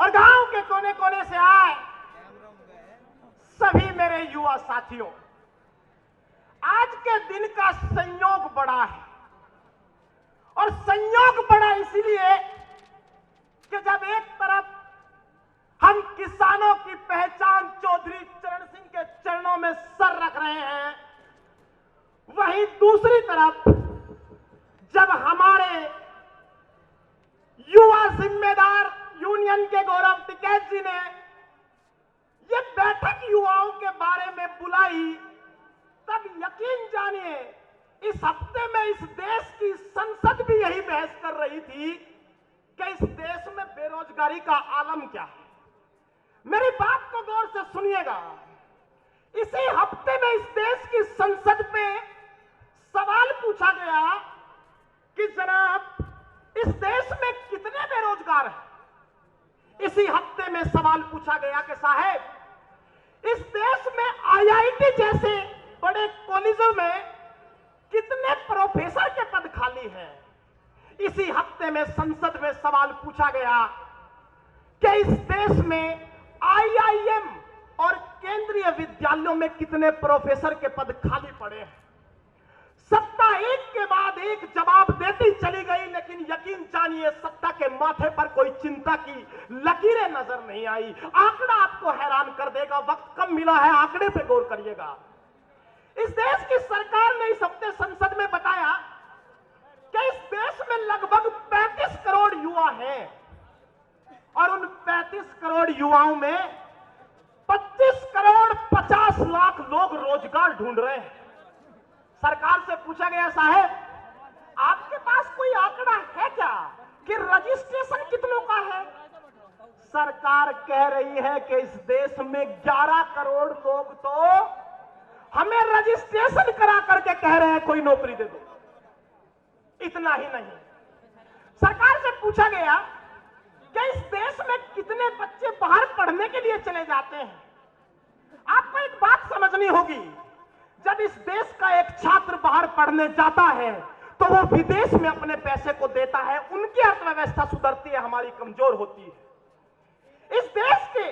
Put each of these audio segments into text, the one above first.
और गांव के कोने कोने से आए सभी मेरे युवा साथियों, आज के दिन का संयोग बड़ा है। और संयोग बड़ा इसलिए कि जब एक तरफ हम किसानों की पहचान चौधरी चरण सिंह के चरणों में सर रख रहे हैं, वहीं दूसरी तरफ जब हमारे युवा जिम्मेदार यूनियन के गौरव टिकैत जी ने ये बैठक युवाओं के बारे में बुलाई, तब यकीन जानिए इस हफ्ते में इस देश की संसद भी यही बहस कर रही थी कि इस देश में बेरोजगारी का आलम क्या है। मेरी बात को गौर से सुनिएगा। इसी हफ्ते में इस देश की संसद में सवाल पूछा गया कि जनाब इस देश में कितने बेरोजगार हैं। इसी हफ्ते में सवाल पूछा गया कि साहब इस देश में आईआईटी जैसे बड़े कॉलेजों में कितने प्रोफेसर के पद खाली हैं। इसी हफ्ते में संसद में सवाल पूछा गया कि इस देश में आईआईएम और केंद्रीय विद्यालयों में कितने प्रोफेसर के पद खाली पड़े हैं। सत्ता एक के बाद एक जवाब देती चली गई, लेकिन यकीन जानिए सत्ता के माथे पर कोई चिंता की लकीरें नजर नहीं आई। आंकड़ा आपको हैरान कर देगा, वक्त कम मिला है, आंकड़े पे गौर करिएगा। इस देश की सरकार ने इस हफ्ते संसद में बताया कि इस देश में लगभग 35 करोड़ युवा हैं और उन 35 करोड़ युवाओं में 25 करोड़ 50 लाख लोग रोजगार ढूंढ रहे हैं। सरकार से पूछा गया साहब आपके पास कोई आंकड़ा है क्या कि रजिस्ट्रेशन कितनों का है। सरकार कह रही है कि इस देश में 11 करोड़ लोग तो हमें रजिस्ट्रेशन करा करके कह रहे हैं कोई नौकरी दे दो। इतना ही नहीं, सरकार से पूछा गया कि इस देश में कितने बच्चे बाहर पढ़ने के लिए चले जाते हैं। आपको एक बात समझनी होगी, जब इस देश का एक छात्र बाहर पढ़ने जाता है तो वो विदेश में अपने पैसे को देता है, उनकी अर्थव्यवस्था सुधरती है, हमारी कमजोर होती है। इस देश के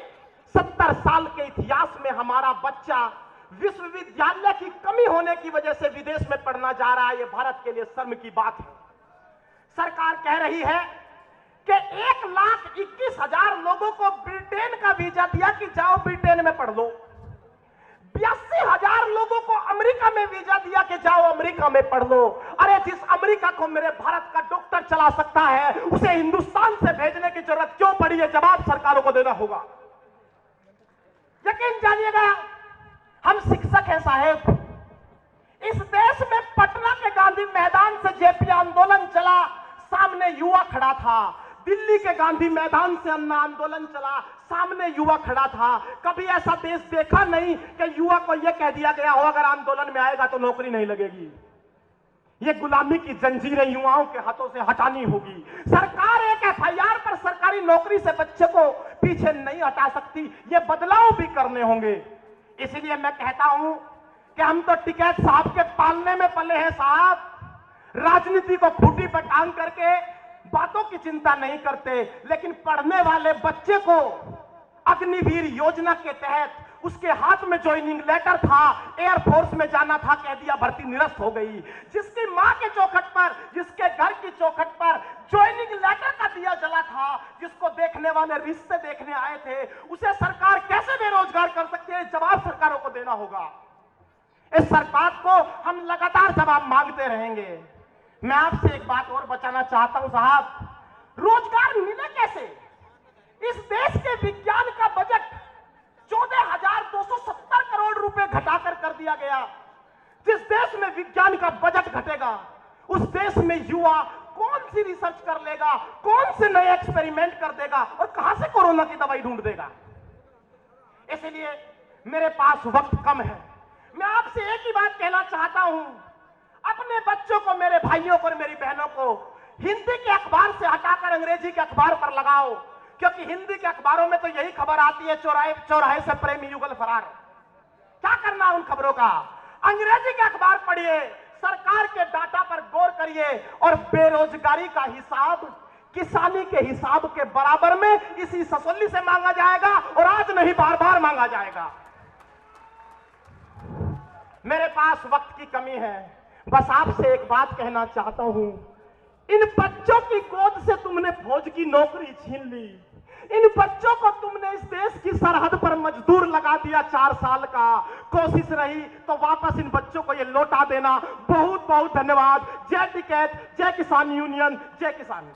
70 साल के इतिहास में हमारा बच्चा विश्वविद्यालय की कमी होने की वजह से विदेश में पढ़ना जा रहा है। यह भारत के लिए शर्म की बात है। सरकार कह रही है कि 1,21,000 लोगों को ब्रिटेन का वीजा दिया कि जाओ ब्रिटेन में पढ़ लो। 82,000 लोगों को अमेरिका में वीजा दिया कि जाओ अमेरिका में पढ़ लो। अरे जिस अमेरिका को मेरे भारत का डॉक्टर चला सकता है, उसे हिंदुस्तान से भेजने की जरूरत क्यों पड़ी है? जवाब सरकारों को देना होगा। यकीन जानिएगा, हम शिक्षक हैं साहेब। इस देश में पटना के गांधी मैदान से जेपी आंदोलन चला, सामने युवा खड़ा था। दिल्ली के गांधी मैदान से अन्ना आंदोलन चला, सामने युवा खड़ा था। कभी ऐसा देश देखा नहीं कि युवा को यह कह दिया गया हो अगर आंदोलन में आएगा तो नौकरी नहीं लगेगी। ये गुलामी की जंजीरें युवाओं के हाथों से हटानी होगी। सरकार एक एफआईआर पर सरकारी नौकरी से बच्चे को पीछे नहीं हटा सकती, ये बदलाव भी करने होंगे। इसलिए मैं कहता हूं कि हम तो टिकैत साहब के पालने में पले हैं साहब। राजनीति को खूंटी पर टांग करके बातों की चिंता नहीं करते, लेकिन पढ़ने वाले बच्चे को अग्निवीर योजना के तहत उसके हाथ में ज्वाइनिंग लेटर था, एयरफोर्स में जाना था, कह दिया भर्ती निरस्त हो गई। जिसकी मां के चौखट पर, जिसके घर की चौखट पर ज्वाइनिंग लेटर का दिया जला था, जिसको देखने वाले रिश्ते देखने आए थे, उसे सरकार कैसे बेरोजगार कर सकती है? जवाब सरकारों को देना होगा। इस सरकार को हम लगातार जवाब मांगते रहेंगे। मैं आपसे एक बात और बचाना चाहता हूं साहब, रोजगार मिले कैसे? इस देश के विज्ञान का बजट 14,270 करोड़ रुपए घटाकर कर दिया गया। जिस देश में विज्ञान का बजट घटेगा, उस देश में युवा कौन सी रिसर्च कर लेगा, कौन से नए एक्सपेरिमेंट कर देगा और कहां से कोरोना की दवाई ढूंढ देगा? इसलिए मेरे पास वक्त कम है। मैं आपसे एक ही बात कहना चाहता हूं, अपने बच्चों को, मेरे भाइयों को और मेरी बहनों को हिंदी के अखबार से हटाकर अंग्रेजी के अखबार पर लगाओ, क्योंकि हिंदी के अखबारों में तो यही खबर आती है चौराहे से प्रेमी युगल फरार। क्या करना उन खबरों का? अंग्रेजी के अखबार पढ़िए, सरकार के डाटा पर गौर करिए और बेरोजगारी का हिसाब किसानी के हिसाब के बराबर में इसी ससोली से मांगा जाएगा और आज नहीं बार बार मांगा जाएगा। मेरे पास वक्त की कमी है, बस आपसे एक बात कहना चाहता हूं। इन बच्चों की गोद से तुमने फौज की नौकरी छीन ली, इन बच्चों को तुमने इस देश की सरहद पर मजदूर लगा दिया 4 साल का। कोशिश रही तो वापस इन बच्चों को ये लौटा देना। बहुत बहुत धन्यवाद। जय टिकैत, जय किसान यूनियन, जय किसान।